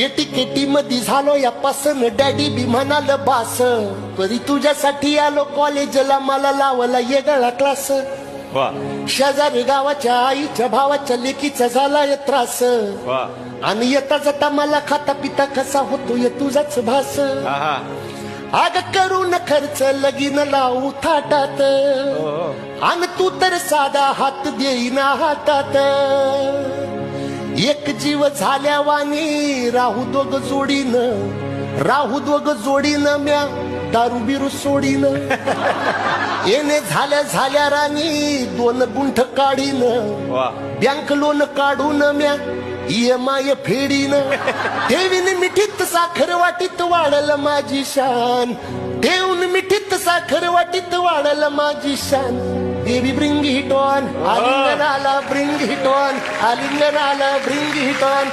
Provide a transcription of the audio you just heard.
ATKT मध्ये झालो या पासन डॅडी बी म्हणाल बास परी तुझ्यासाठी आलो कॉलेजला मला लावला येगळा क्लास वा शेजारी गावाच्या आईच्या भावाच्या लेकीचा झाला त्रास वा आणि येता जाता मला खाता पिता कसा होतोय तुझाच भास आहा आग करून खर्च लगीन लावू थाटात आणि तू तर साधा हात देईना हातात एक जीव झाल्या वाणी राहू दोघ जोडीनं म्या दारू बिरू सोडीन येणे झाल्या राणी 2 गुंठ काढीन वा बँक लोन काढून म्या EMI फेडीन ठेवीन मिठीत साखर वाटीत वाढल माझी शान ठेवून मिठीत साखर वाटीत वाढल माझी शान बेबी ब्रिंग हिट ऑन आलिंगनाला ब्रिंग हिट ऑन आलिंगनाला ब्रिंग हिट ऑन